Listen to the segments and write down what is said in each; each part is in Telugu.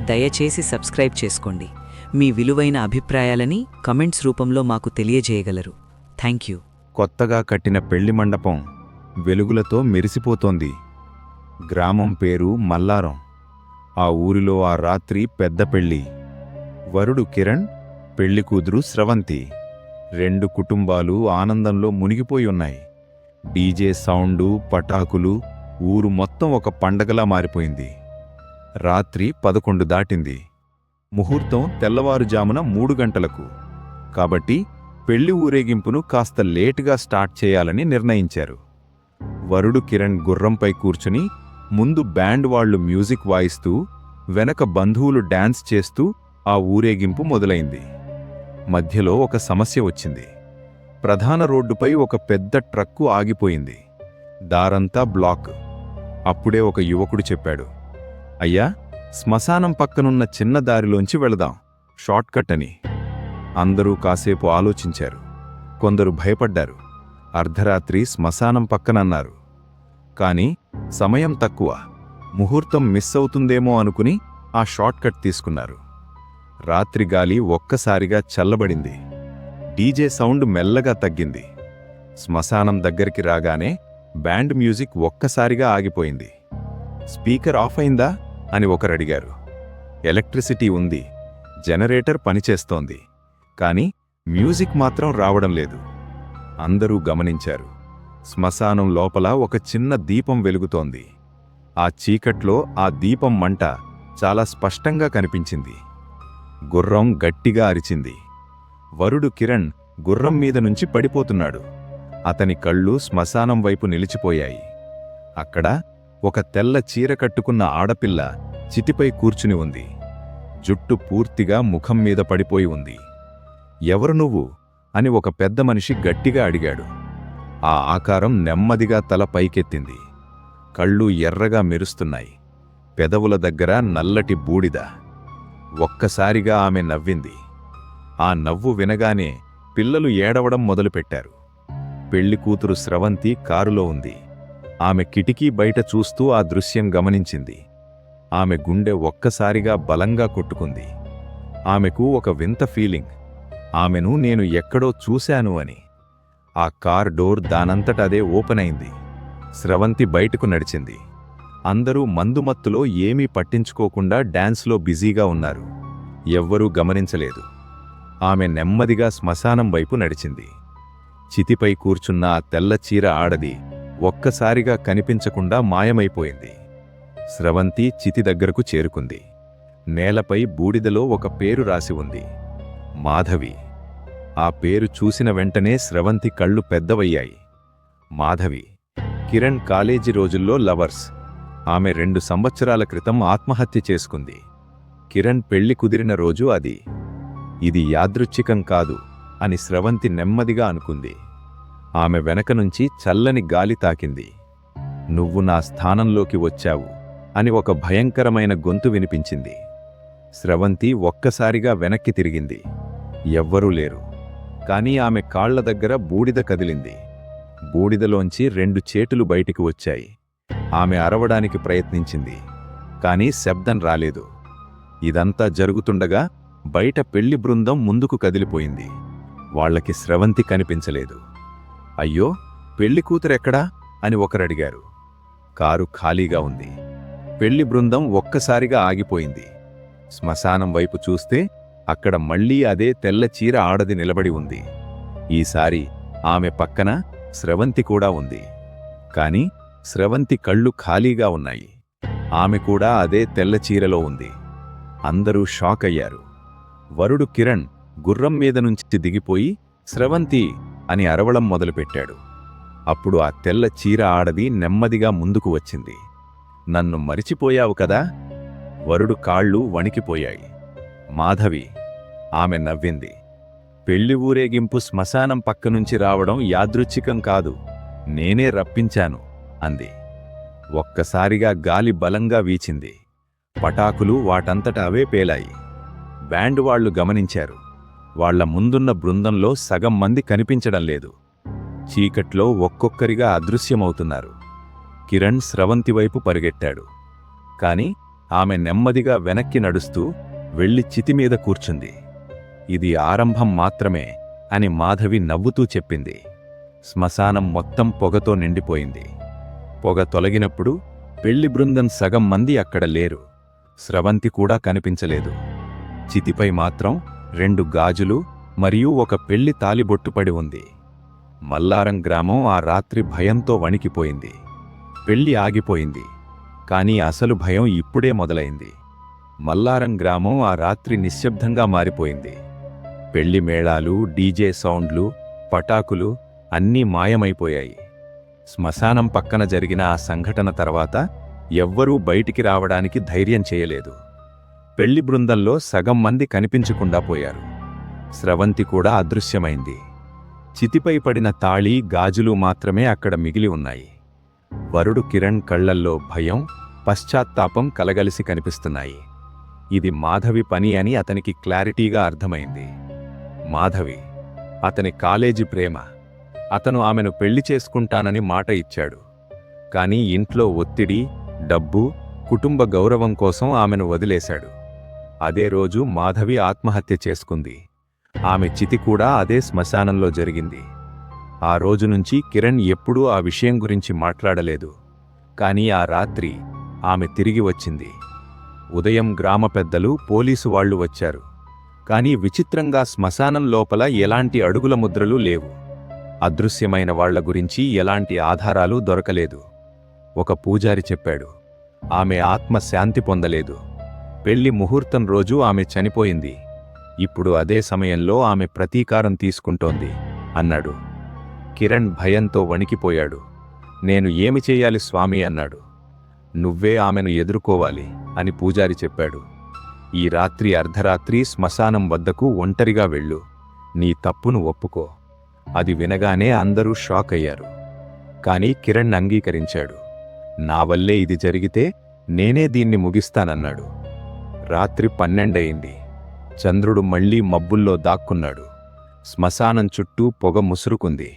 దయచేసి సబ్స్క్రైబ్ చేసుకోండి. మీ విలువైన అభిప్రాయాలని కమెంట్స్ రూపంలో మాకు తెలియజేయగలరు. Thank you. కొత్తగా కట్టిన పెళ్లి మండపం వెలుగులతో మెరిసిపోతోంది. గ్రామం పేరు మల్లారం. ఆ ఊరిలో ఆ రాత్రి పెద్ద పెళ్లి. వరుడు కిరణ్, పెళ్లి కూతురు స్రవంతి. 2 కుటుంబాలు ఆనందంలో మునిగిపోయి ఉన్నాయి. డీజే సౌండు, పటాకులు, ఊరు మొత్తం ఒక పండగలా మారిపోయింది. రాత్రి 11 దాటింది. ముహూర్తం తెల్లవారుజామున 3 గంటలకు. కాబట్టి పెళ్లి ఊరేగింపును కాస్త లేటుగా స్టార్ట్ చేయాలని నిర్ణయించారు. వరుడు కిరణ్ గుర్రంపై కూర్చుని ముందు బ్యాండ్ వాళ్లు మ్యూజిక్ వాయిస్తూ, వెనక బంధువులు డాన్స్ చేస్తూ ఆ ఊరేగింపు మొదలైంది. మధ్యలో ఒక సమస్య వచ్చింది. ప్రధాన రోడ్డుపై ఒక పెద్ద ట్రక్కు ఆగిపోయింది. దారంతా బ్లాక్. అప్పుడే ఒక యువకుడు చెప్పాడు, అయ్యా, శ్మశానం పక్కనున్న చిన్న దారిలోంచి వెళదాం, షార్ట్కట్ అని. అందరూ కాసేపు ఆలోచించారు. కొందరు భయపడ్డారు. అర్ధరాత్రి శ్మశానం పక్కనన్నారు. కాని సమయం తక్కువ, ముహూర్తం మిస్ అవుతుందేమో అనుకుని ఆ షార్ట్కట్ తీసుకున్నారు. రాత్రి గాలి ఒక్కసారిగా చల్లబడింది. డీజే సౌండ్ మెల్లగా తగ్గింది. శ్మశానం దగ్గరికి రాగానే బ్యాండ్ మ్యూజిక్ ఒక్కసారిగా ఆగిపోయింది. స్పీకర్ ఆఫ్ అయిందా అని ఒకరడిగారు. ఎలక్ట్రిసిటీ ఉంది, జనరేటర్ పనిచేస్తోంది, కాని మ్యూజిక్ మాత్రం రావడం లేదు. అందరూ గమనించారు. శ్మశానం లోపల ఒక చిన్న దీపం వెలుగుతోంది. ఆ చీకట్లో ఆ దీపం మంట చాలా స్పష్టంగా కనిపించింది. గుర్రం గట్టిగా అరిచింది. వరుడు కిరణ్ గుర్రం మీద నుంచి పడిపోతున్నాడు. అతని కళ్ళు శ్మశానం వైపు నిలిచిపోయాయి. అక్కడ ఒక తెల్ల చీర కట్టుకున్న ఆడపిల్ల చితిపై కూర్చుని ఉంది. జుట్టు పూర్తిగా ముఖం మీద పడిపోయి ఉంది. ఎవరు నువ్వు అని ఒక పెద్ద మనిషి గట్టిగా అడిగాడు. ఆ ఆకారం నెమ్మదిగా తల పైకెత్తింది. కళ్ళు ఎర్రగా మెరుస్తున్నాయి. పెదవుల దగ్గర నల్లటి బూడిద. ఒక్కసారిగా ఆమె నవ్వింది. ఆ నవ్వు వినగానే పిల్లలు ఏడవడం మొదలుపెట్టారు. పెళ్లి కూతురు స్రవంతి కారులో ఉంది. ఆమె కిటికీ బయట చూస్తూ ఆ దృశ్యం గమనించింది. ఆమె గుండె ఒక్కసారిగా బలంగా కొట్టుకుంది. ఆమెకు ఒక వింత ఫీలింగ్, ఆమెను నేను ఎక్కడో చూశాను అని. ఆ కార్ డోర్ దానంతటదే ఓపెన్ అయింది. స్రవంతి బయటకు నడిచింది. అందరూ మందుమత్తులో ఏమీ పట్టించుకోకుండా డాన్స్లో బిజీగా ఉన్నారు. ఎవ్వరూ గమనించలేదు. ఆమె నెమ్మదిగా శ్మశానం వైపు నడిచింది. చితిపై కూర్చున్న ఆ తెల్ల చీర ఆడది ఒక్కసారిగా కనిపించకుండా మాయమైపోయింది. స్రవంతి చితి దగ్గరకు చేరుకుంది. నేలపై బూడిదలో ఒక పేరు రాసి ఉంది, మాధవి. ఆ పేరు చూసిన వెంటనే స్రవంతి కళ్ళు పెద్దవయ్యాయి. మాధవి, కిరణ్ కాలేజీ రోజుల్లో లవర్స్. ఆమె 2 సంవత్సరాల క్రితం ఆత్మహత్య చేసుకుంది. కిరణ్ పెళ్లి కుదిరిన రోజు అది. ఇది యాదృచ్ఛికం కాదు అని స్రవంతి నెమ్మదిగా అనుకుంది. ఆమె వెనక నుంచి చల్లని గాలి తాకింది. నువ్వు నా స్థానంలోకి వచ్చావు అని ఒక భయంకరమైన గొంతు వినిపించింది. స్రవంతి ఒక్కసారిగా వెనక్కి తిరిగింది. ఎవ్వరూ లేరు. కాని ఆమె కాళ్ల దగ్గర బూడిద కదిలింది. బూడిదలోంచి 2 చేతులు బయటికి వచ్చాయి. ఆమె అరవడానికి ప్రయత్నించింది, కాని శబ్దం రాలేదు. ఇదంతా జరుగుతుండగా బయట పెళ్లి బృందం ముందుకు కదిలిపోయింది. వాళ్లకి స్రవంతి కనిపించలేదు. అయ్యో, పెళ్లి కూతురెక్కడా అని ఒకరడిగారు. కారు ఖాళీగా ఉంది. పెళ్లి బృందం ఒక్కసారిగా ఆగిపోయింది. శ్మశానం వైపు చూస్తే అక్కడ మళ్లీ అదే తెల్ల చీర ఆడది నిలబడి ఉంది. ఈసారి ఆమె పక్కన స్రవంతి కూడా ఉంది. కాని స్రవంతి కళ్ళు ఖాళీగా ఉన్నాయి. ఆమె కూడా అదే తెల్ల చీరలో ఉంది. అందరూ షాక్ అయ్యారు. వరుడు కిరణ్ గుర్రం మీద నుంచి దిగిపోయి స్రవంతి అని అరవడం మొదలుపెట్టాడు. అప్పుడు ఆ తెల్ల చీర ఆడది నెమ్మదిగా ముందుకు వచ్చింది. నన్ను మరిచిపోయావు కదా? వరుడు కాళ్ళు వణికిపోయాయి. మాధవి, ఆమె నవ్వింది. పెళ్లి ఊరేగింపు శ్మశానం పక్కనుంచి రావడం యాదృచ్ఛికం కాదు, నేనే రప్పించాను అంది. ఒక్కసారిగా గాలి బలంగా వీచింది. పటాకులు వాటంతట అవే పేలాయి. బ్యాండ్ వాళ్లు గమనించారు. వాళ్ల ముందున్న బృందంలో సగం మంది కనిపించడం లేదు. చీకట్లో ఒక్కొక్కరిగా అదృశ్యమవుతున్నారు. కిరణ్ స్రవంతి వైపు పరిగెట్టాడు. కాని ఆమె నెమ్మదిగా వెనక్కి నడుస్తూ వెళ్ళి చితిమీద కూర్చుంది. ఇది ఆరంభం మాత్రమే అని మాధవి నవ్వుతూ చెప్పింది. శ్మశానం మొత్తం పొగతో నిండిపోయింది. పొగ తొలగినప్పుడు పెళ్లి బృందం సగం మంది అక్కడ లేరు. స్రవంతి కూడా కనిపించలేదు. చితిపై మాత్రం 2 గాజులు మరియు ఒక పెళ్లి తాలిబొట్టుపడి ఉంది. మల్లారం గ్రామం ఆ రాత్రి భయంతో వణికిపోయింది. పెళ్లి ఆగిపోయింది, కానీ అసలు భయం ఇప్పుడే మొదలైంది. మల్లారం గ్రామం ఆ రాత్రి నిశ్శబ్దంగా మారిపోయింది. పెళ్లి మేళాలు, డీజే సౌండ్లు, పటాకులు అన్నీ మాయమైపోయాయి. శ్మశానం పక్కన జరిగిన ఆ సంఘటన తర్వాత ఎవ్వరూ బయటికి రావడానికి ధైర్యం చేయలేదు. పెళ్లి బృందంలో సగం మంది కనిపించకుండా పోయారు. స్రవంతి కూడా అదృశ్యమైంది. చితిపై పడిన తాళి, గాజులు మాత్రమే అక్కడ మిగిలి ఉన్నాయి. వరుడు కిరణ్ కళ్లల్లో భయం, పశ్చాత్తాపం కలగలిసి కనిపిస్తున్నాయి. ఇది మాధవి పని అని అతనికి క్లారిటీగా అర్థమైంది. మాధవి, అతని కాలేజీ ప్రేమ. అతను ఆమెను పెళ్లి చేసుకుంటానని మాట ఇచ్చాడు. కానీ ఇంట్లో ఒత్తిడి, డబ్బు, కుటుంబ గౌరవం కోసం ఆమెను వదిలేశాడు. అదే రోజు మాధవి ఆత్మహత్య చేసుకుంది. ఆమె చితి కూడా అదే శ్మశానంలో జరిగింది. ఆ రోజు నుంచి కిరణ్ ఎప్పుడూ ఆ విషయం గురించి మాట్లాడలేదు. కానీ ఆ రాత్రి ఆమె తిరిగి వచ్చింది. ఉదయం గ్రామ పెద్దలు, పోలీసు వాళ్లు వచ్చారు. కానీ విచిత్రంగా శ్మశానం లోపల ఎలాంటి అడుగుల ముద్రలు లేవు. అదృశ్యమైన వాళ్ల గురించి ఎలాంటి ఆధారాలు దొరకలేదు. ఒక పూజారి చెప్పాడు, ఆమె ఆత్మ శాంతి పొందలేదు. పెళ్లి ముహూర్తం రోజు ఆమె చనిపోయింది. ఇప్పుడు అదే సమయంలో ఆమె ప్రతీకారం తీసుకుంటోంది అన్నాడు. కిరణ్ భయంతో వణికిపోయాడు. నేను ఏమి చెయ్యాలి స్వామి అన్నాడు. నువ్వే ఆమెను ఎదుర్కోవాలి అని పూజారి చెప్పాడు. ఈ రాత్రి అర్ధరాత్రి శ్మశానం వద్దకు ఒంటరిగా వెళ్ళు. నీ తప్పును ఒప్పుకో. అది వినగానే అందరూ షాక్ అయ్యారు. కాని కిరణ్ అంగీకరించాడు. నా వల్లే ఇది జరిగితే నేనే దీన్ని ముగిస్తానన్నాడు. రాత్రి 12 అయింది. చంద్రుడు మళ్లీ మబ్బుల్లో దాక్కున్నాడు. శ్మశానం చుట్టూ పొగ ముసురుకుంది.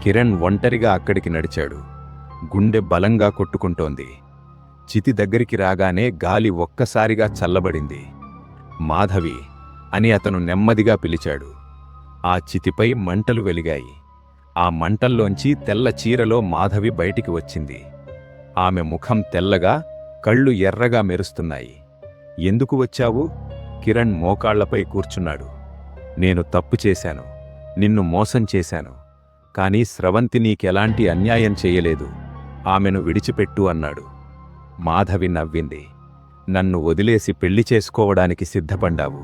కిరణ్ ఒంటరిగా అక్కడికి నడిచాడు. గుండె బలంగా కొట్టుకుంటోంది. చితి దగ్గరికి రాగానే గాలి ఒక్కసారిగా చల్లబడింది. మాధవి అని అతను నెమ్మదిగా పిలిచాడు. ఆ చితిపై మంటలు వెలిగాయి. ఆ మంటల్లోంచి తెల్ల చీరలో మాధవి బయటికి వచ్చింది. ఆమె ముఖం తెల్లగా, కళ్ళు ఎర్రగా మెరుస్తున్నాయి. ఎందుకు వచ్చావు? కిరణ్ మోకాళ్లపై కూర్చున్నాడు. నేను తప్పు చేశాను. నిన్ను మోసం చేశాను. కానీ స్రవంతి నీకెలాంటి అన్యాయం చెయ్యలేదు. ఆమెను విడిచిపెట్టు అన్నాడు. మాధవి నవ్వింది. నన్ను వదిలేసి పెళ్లి చేసుకోవడానికి సిద్ధపడ్డావు.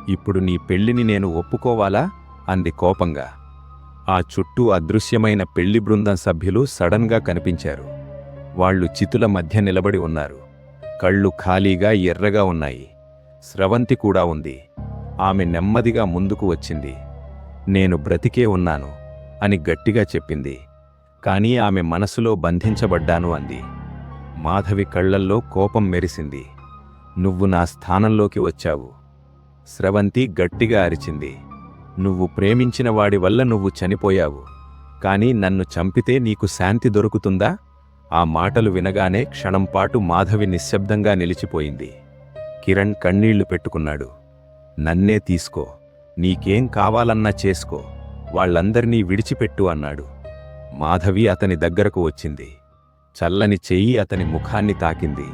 ఇప్పుడు నీ పెళ్లిని నేను ఒప్పుకోవాలా? అంది కోపంగా. ఆ చుట్టూ అదృశ్యమైన పెళ్లి బృందం సభ్యులు సడన్గా కనిపించారు. వాళ్లు చితుల మధ్య నిలబడి ఉన్నారు. కళ్ళు ఖాళీగా ఎర్రగా ఉన్నాయి. స్రవంతి కూడా ఉంది. ఆమె నెమ్మదిగా ముందుకు వచ్చింది. నేను బ్రతికే ఉన్నాను అని గట్టిగా చెప్పింది. కానీ ఆమె మనసులో బంధించబడ్డాను అంది. మాధవి కళ్లల్లో కోపం మెరిసింది. నువ్వు నా స్థానంలోకి వచ్చావు. స్రవంతి గట్టిగా అరిచింది. నువ్వు ప్రేమించిన వాడి వల్ల నువ్వు చనిపోయావు. కాని నన్ను చంపితే నీకు శాంతి దొరుకుతుందా? ఆ మాటలు వినగానే క్షణంపాటు మాధవి నిశ్శబ్దంగా నిలిచిపోయింది. కిరణ్ కన్నీళ్లు పెట్టుకున్నాడు. నన్నే తీసుకో. నీకేం కావాలన్నా చేసుకో. వాళ్ళందర్నీ విడిచిపెట్టు అన్నాడు. మాధవి అతని దగ్గరకు వచ్చింది. చల్లని చెయ్యి అతని ముఖాన్ని తాకింది.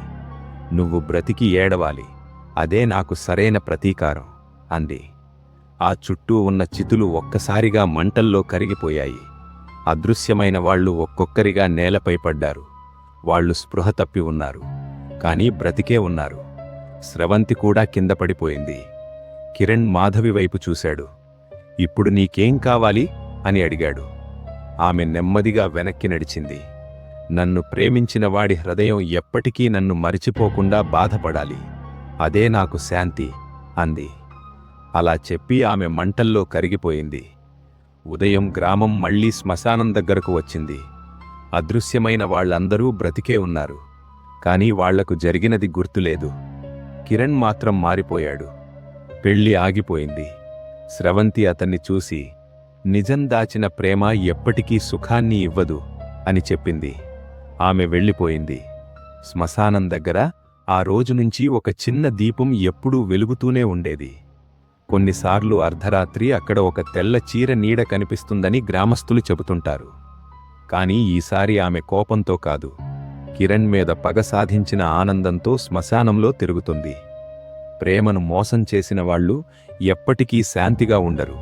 నువ్వు బ్రతికి ఏడవాలి. అదే నాకు సరైన ప్రతీకారం అంది. ఆ చుట్టూ ఉన్న చితులు ఒక్కసారిగా మంటల్లో కరిగిపోయాయి. అదృశ్యమైన వాళ్లు ఒక్కొక్కరిగా నేలపై పడ్డారు. వాళ్లు స్పృహ తప్పి ఉన్నారు. కానీ బ్రతికే ఉన్నారు. స్రవంతి కూడా కింద పడిపోయింది. కిరణ్ మాధవి వైపు చూశాడు. ఇప్పుడు నీకేం కావాలి అని అడిగాడు. ఆమె నెమ్మదిగా వెనక్కి నడిచింది. నన్ను ప్రేమించిన వాడి హృదయం ఎప్పటికీ నన్ను మరిచిపోకుండా బాధపడాలి. అదే నాకు శాంతి అంది. అలా చెప్పి ఆమె మంటల్లో కరిగిపోయింది. ఉదయం గ్రామం మళ్లీ శ్మశానం దగ్గరకు వచ్చింది. అదృశ్యమైన వాళ్లందరూ బ్రతికే ఉన్నారు. కానీ వాళ్లకు జరిగినది గుర్తులేదు. కిరణ్ మాత్రం మారిపోయాడు. పెళ్లి ఆగిపోయింది. స్రవంతి అతన్ని చూసి, నిజం దాచిన ప్రేమ ఎప్పటికీ సుఖాన్ని ఇవ్వదు అని చెప్పింది. ఆమె వెళ్ళిపోయింది. శ్మశానం దగ్గర ఆ రోజు నుంచి ఒక చిన్న దీపం ఎప్పుడూ వెలుగుతూనే ఉండేది. కొన్నిసార్లు అర్ధరాత్రి అక్కడ ఒక తెల్ల చీర నీడ కనిపిస్తుందని గ్రామస్తులు చెబుతుంటారు. కాని ఈసారి ఆమె కోపంతో కాదు, కిరణ్ మీద పగ సాధించిన ఆనందంతో శ్మశానంలో తిరుగుతుంది. ప్రేమను మోసం చేసిన వాళ్ళు ఎప్పటికీ శాంతిగా ఉండరు.